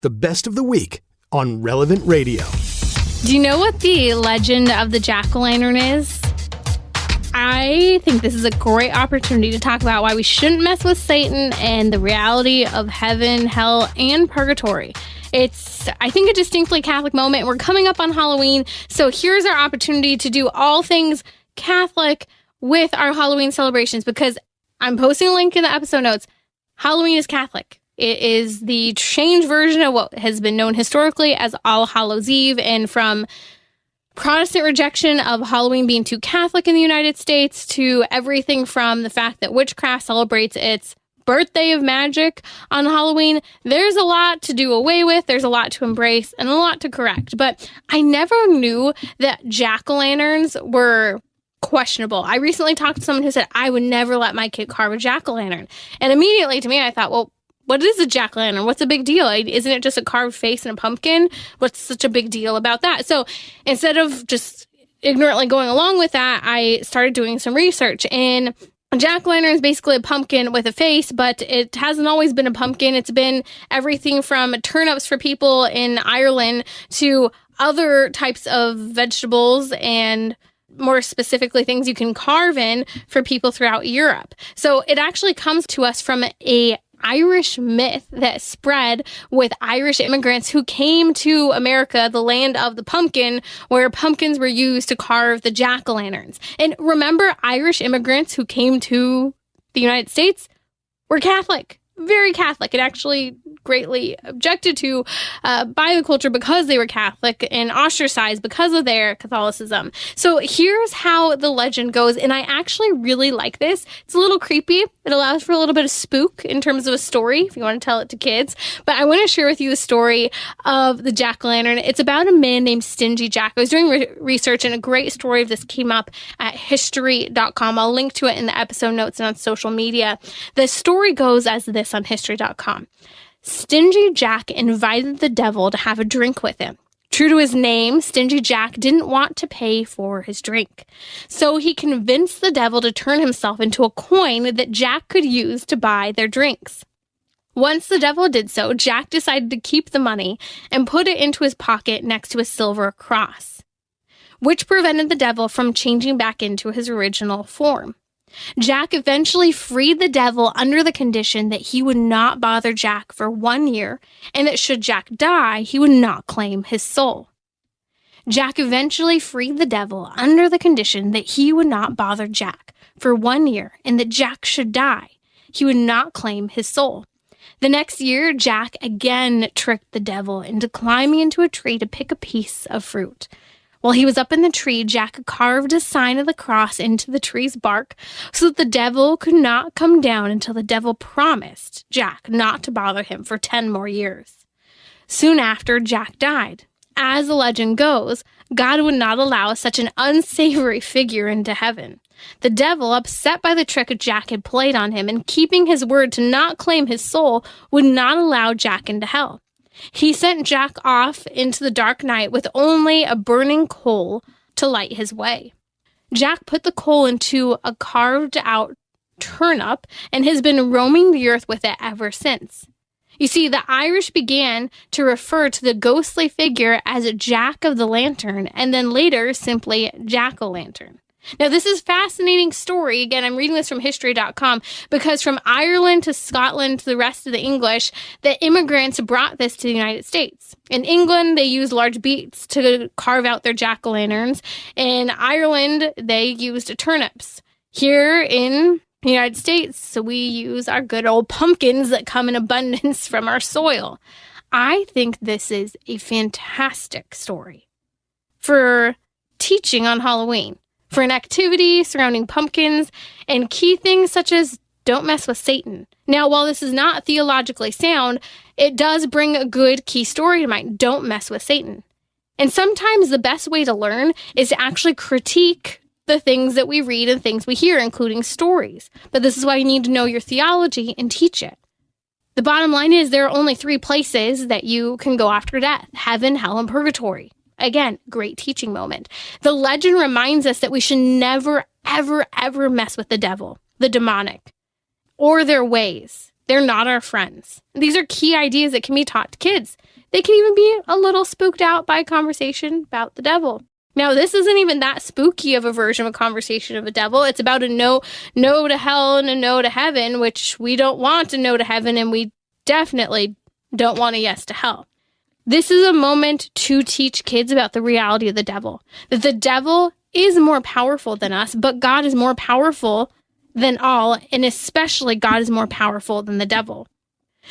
The best of the week on Relevant Radio. Do you know what the legend of the jack-o'-lantern is? I think this is a great opportunity to talk about why we shouldn't mess with Satan and the reality of heaven, hell, and purgatory. It's, I think, a distinctly Catholic moment. We're coming up on Halloween, so here's our opportunity to do all things Catholic with our Halloween celebrations, because I'm posting a link in the episode notes. Halloween is Catholic. It is the changed version of what has been known historically as All Hallows Eve, and from Protestant rejection of Halloween being too Catholic in the United States to everything from the fact that witchcraft celebrates its birthday of magic on Halloween. There's a lot to do away with, there's a lot to embrace, and a lot to correct. But I never knew that jack-o'-lanterns were questionable. I recently talked to someone who said, I would never let my kid carve a jack-o'-lantern. And immediately to me, I thought, well, what is a jack-o'-lantern? What's a big deal? Isn't it just a carved face and a pumpkin? What's such a big deal about that? So instead of just ignorantly going along with that, I started doing some research. And a jack-o'-lantern is basically a pumpkin with a face, but it hasn't always been a pumpkin. It's been everything from turnips for people in Ireland to other types of vegetables and more specifically things you can carve in for people throughout Europe. So it actually comes to us from a Irish myth that spread with Irish immigrants who came to America, the land of the pumpkin, where pumpkins were used to carve the jack-o'-lanterns. And remember, Irish immigrants who came to the United States were Catholic, very Catholic, and actually greatly objected to by the culture because they were Catholic and ostracized because of their Catholicism. So here's how the legend goes, and I actually really like this. It's a little creepy. It allows for a little bit of spook in terms of a story, if you want to tell it to kids. But I want to share with you the story of the jack-o'-lantern. It's about a man named Stingy Jack. I was doing research, and a great story of this came up at history.com. I'll link to it in the episode notes and on social media. The story goes as this on history.com. Stingy Jack invited the devil to have a drink with him. True to his name, Stingy Jack didn't want to pay for his drink. So he convinced the devil to turn himself into a coin that Jack could use to buy their drinks. Once the devil did so, Jack decided to keep the money and put it into his pocket next to a silver cross, which prevented the devil from changing back into his original form. Jack eventually freed the devil under the condition that he would not bother Jack for 1 year, and that should Jack die, he would not claim his soul. Jack eventually freed the devil under the condition that he would not bother Jack for 1 year, and that Jack should die, he would not claim his soul. The next year, Jack again tricked the devil into climbing into a tree to pick a piece of fruit. While he was up in the tree, Jack carved a sign of the cross into the tree's bark so that the devil could not come down until the devil promised Jack not to bother him for 10 more years. Soon after, Jack died. As the legend goes, God would not allow such an unsavory figure into heaven. The devil, upset by the trick Jack had played on him and keeping his word to not claim his soul, would not allow Jack into hell. He sent Jack off into the dark night with only a burning coal to light his way. Jack put the coal into a carved-out turnip and has been roaming the earth with it ever since. You see, the Irish began to refer to the ghostly figure as Jack of the Lantern, and then later simply Jack-o'-lantern. Now, this is a fascinating story. Again, I'm reading this from history.com because from Ireland to Scotland to the rest of the English, the immigrants brought this to the United States. In England, they used large beets to carve out their jack-o'-lanterns. In Ireland, they used turnips. Here in the United States, so we use our good old pumpkins that come in abundance from our soil. I think this is a fantastic story for teaching on Halloween, for an activity surrounding pumpkins, and key things such as don't mess with Satan. Now, while this is not theologically sound, it does bring a good key story to mind. Don't mess with Satan. And sometimes the best way to learn is to actually critique the things that we read and things we hear, including stories. But this is why you need to know your theology and teach it. The bottom line is there are only 3 places that you can go after death: heaven, hell, and purgatory. Again, great teaching moment. The legend reminds us that we should never, ever, ever mess with the devil, the demonic, or their ways. They're not our friends. These are key ideas that can be taught to kids. They can even be a little spooked out by a conversation about the devil. Now, this isn't even that spooky of a version of a conversation of a devil. It's about a no to hell and a no to heaven, which we don't want a no to heaven, and we definitely don't want a yes to hell. This is a moment to teach kids about the reality of the devil. That the devil is more powerful than us, but God is more powerful than all, and especially God is more powerful than the devil.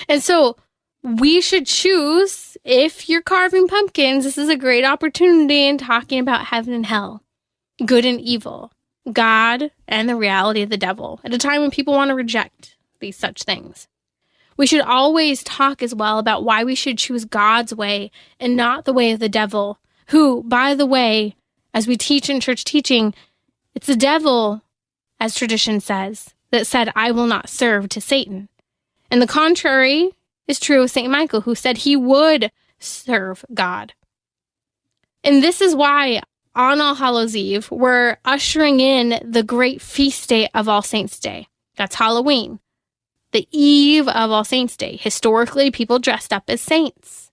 And so we should choose, if you're carving pumpkins, this is a great opportunity in talking about heaven and hell, good and evil, God and the reality of the devil, at a time when people want to reject these such things. We should always talk as well about why we should choose God's way and not the way of the devil, who, by the way, as we teach in church teaching, it's the devil, as tradition says, that said, "I will not serve to Satan." And the contrary is true of St. Michael, who said he would serve God. And this is why on All Hallows Eve, we're ushering in the great feast day of All Saints' Day. That's Halloween, the eve of All Saints' Day. Historically, people dressed up as saints.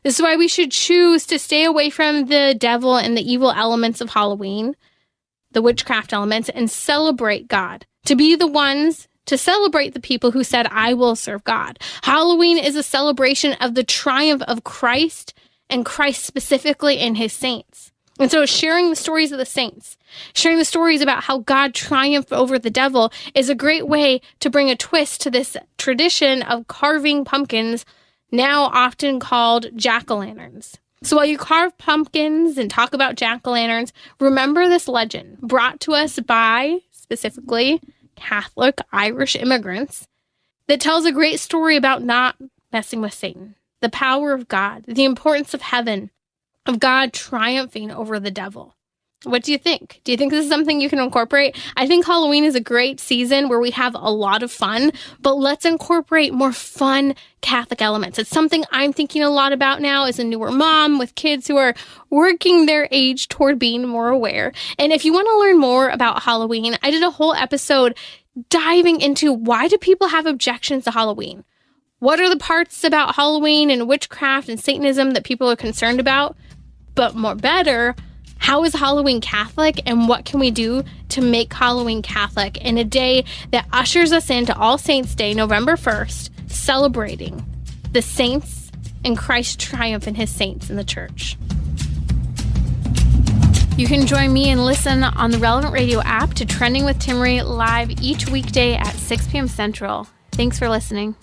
This is why we should choose to stay away from the devil and the evil elements of Halloween, the witchcraft elements, and celebrate God. To be the ones to celebrate the people who said, "I will serve God." Halloween is a celebration of the triumph of Christ, and Christ specifically in his saints. And so sharing the stories of the saints, sharing the stories about how God triumphed over the devil, is a great way to bring a twist to this tradition of carving pumpkins, now often called jack-o'-lanterns. So while you carve pumpkins and talk about jack-o'-lanterns, remember this legend brought to us by, specifically, Catholic Irish immigrants, that tells a great story about not messing with Satan, the power of God, the importance of heaven, of God triumphing over the devil. What do you think? Do you think this is something you can incorporate? I think Halloween is a great season where we have a lot of fun, but let's incorporate more fun Catholic elements. It's something I'm thinking a lot about now as a newer mom with kids who are working their age toward being more aware. And if you want to learn more about Halloween, I did a whole episode diving into why do people have objections to Halloween? What are the parts about Halloween and witchcraft and Satanism that people are concerned about? But more better, how is Halloween Catholic, and what can we do to make Halloween Catholic in a day that ushers us into All Saints' Day, November 1st, celebrating the saints and Christ's triumph in his saints in the church? You can join me and listen on the Relevant Radio app to Trending with Timmerie live each weekday at 6 p.m. Central. Thanks for listening.